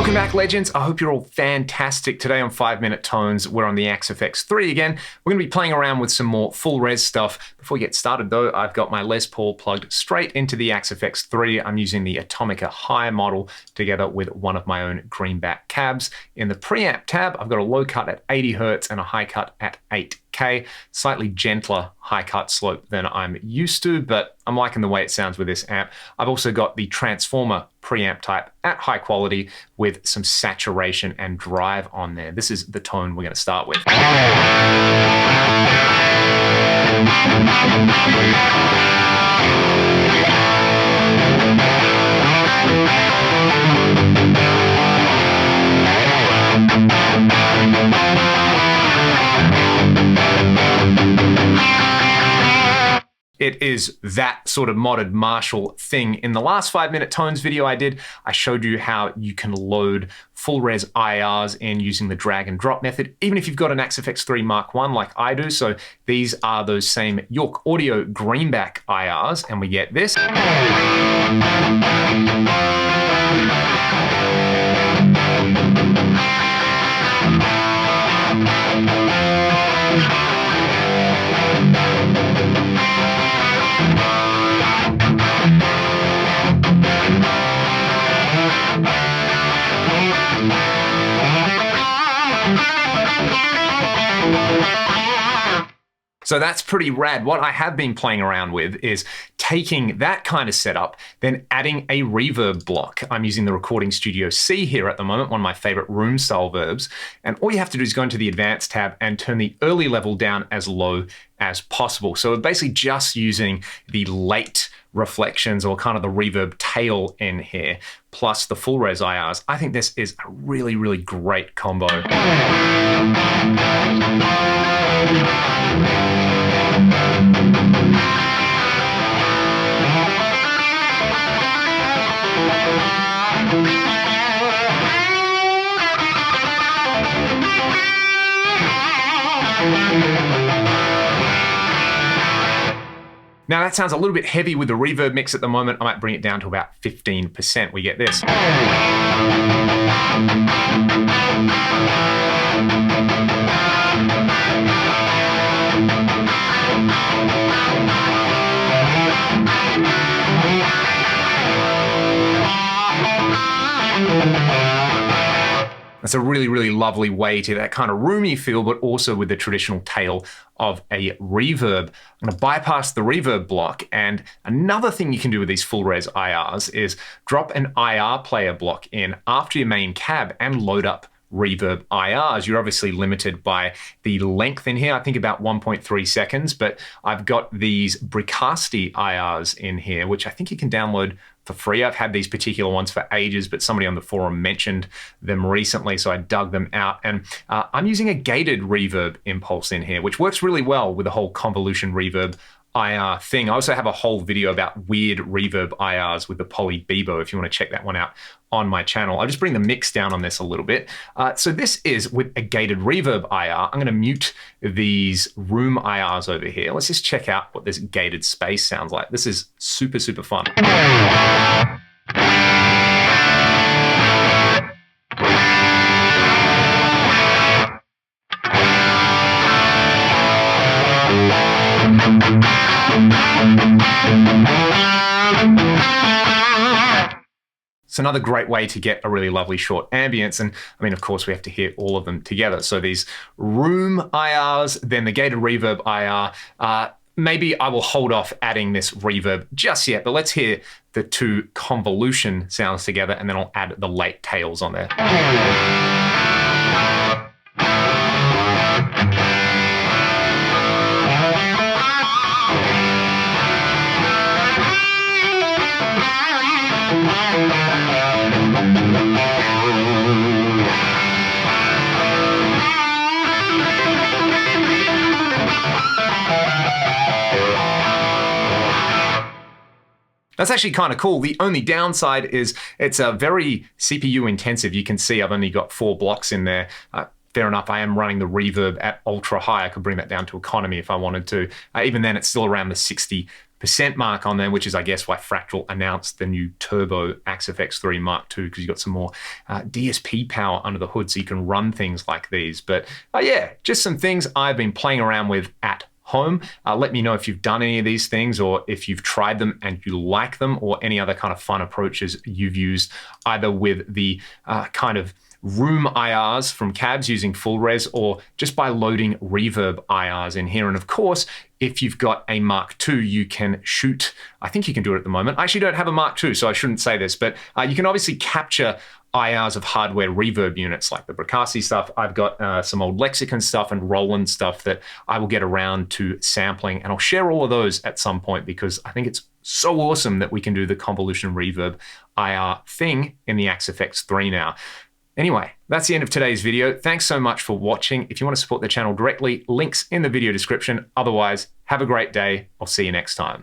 Welcome back, legends. I hope you're all fantastic. Today on 5-Minute Tones, we're on the Axe-FX3 again. We're going to be playing around with some more FullRes stuff. Before we get started though, I've got my Les Paul plugged straight into the Axe-FX3. I'm using the Atomica High model together with one of my own greenback cabs. In the preamp tab, I've got a low cut at 80 Hz and a high cut at 8K. Slightly gentler high cut slope than I'm used to, but I'm liking the way it sounds with this amp. I've also got the transformer preamp type at high quality with some saturation and drive on there. This is the tone we're going to start with. It is that sort of modded Marshall thing. In the last 5-Minute Tones video I did, I showed you how you can load FullRes IRs in using the drag and drop method, even if you've got an Axe-FX3 Mark I like I do. So these are those same York Audio greenback IRs, and we get this. So that's pretty rad. What I have been playing around with is taking that kind of setup, then adding a reverb block. I'm using the Recording Studio C here at the moment, one of my favorite room style verbs. And all you have to do is go into the Advanced tab and turn the early level down as low as possible. So we're basically just using the late reflections or kind of the reverb tail in here, plus the FullRes IRs. I think this is a really, really great combo. Now that sounds a little bit heavy with the reverb mix at the moment. I might bring it down to about 15%. We get this. That's a really, really lovely way to that kind of roomy feel, but also with the traditional tail of a reverb. I'm going to bypass the reverb block. And another thing you can do with these FullRes IRs is drop an IR player block in after your main cab and load up reverb IRs. You're obviously limited by the length in here, I think about 1.3 seconds, but I've got these Bricasti IRs in here, which I think you can download for free. I've had these particular ones for ages, but somebody on the forum mentioned them recently, so I dug them out. And I'm using a gated reverb impulse in here, which works really well with the whole convolution reverb IR thing. I also have a whole video about weird reverb IRs with the Poly Bebo, if you want to check that one out on my channel. I'll just bring the mix down on this a little bit. So this is with a gated reverb IR. I'm going to mute these room IRs over here. Let's just check out what this gated space sounds like. This is super, super fun. It's another great way to get a really lovely short ambience. And I mean, of course, we have to hear all of them together. So these room IRs, then the gated reverb IR. Maybe I will hold off adding this reverb just yet, but let's hear the two convolution sounds together, and then I'll add the late tails on there. That's actually kind of cool. The only downside is it's a very CPU intensive. You can see I've only got 4 blocks in there. Fair enough, I am running the reverb at ultra high. I could bring that down to economy if I wanted to. Even then, it's still around the 60% percent mark on there, which is, I guess, why Fractal announced the new Turbo AxeFX3 Mark II, because you've got some more DSP power under the hood so you can run things like these. But yeah, just some things I've been playing around with at home. Let me know if you've done any of these things, or if you've tried them and you like them, or any other kind of fun approaches you've used, either with the kind of room IRs from cabs using FullRes, or just by loading Reverb IRs in here. And of course, if you've got a Mark II, you can shoot, I think you can do it at the moment. I actually don't have a Mark II, so I shouldn't say this, but you can obviously capture IRs of hardware reverb units like the Bricassi stuff. I've got some old Lexicon stuff and Roland stuff that I will get around to sampling, and I'll share all of those at some point, because I think it's so awesome that we can do the convolution reverb IR thing in the AxeFX3 now. Anyway, that's the end of today's video. Thanks so much for watching. If you want to support the channel directly, links in the video description. Otherwise, have a great day. I'll see you next time.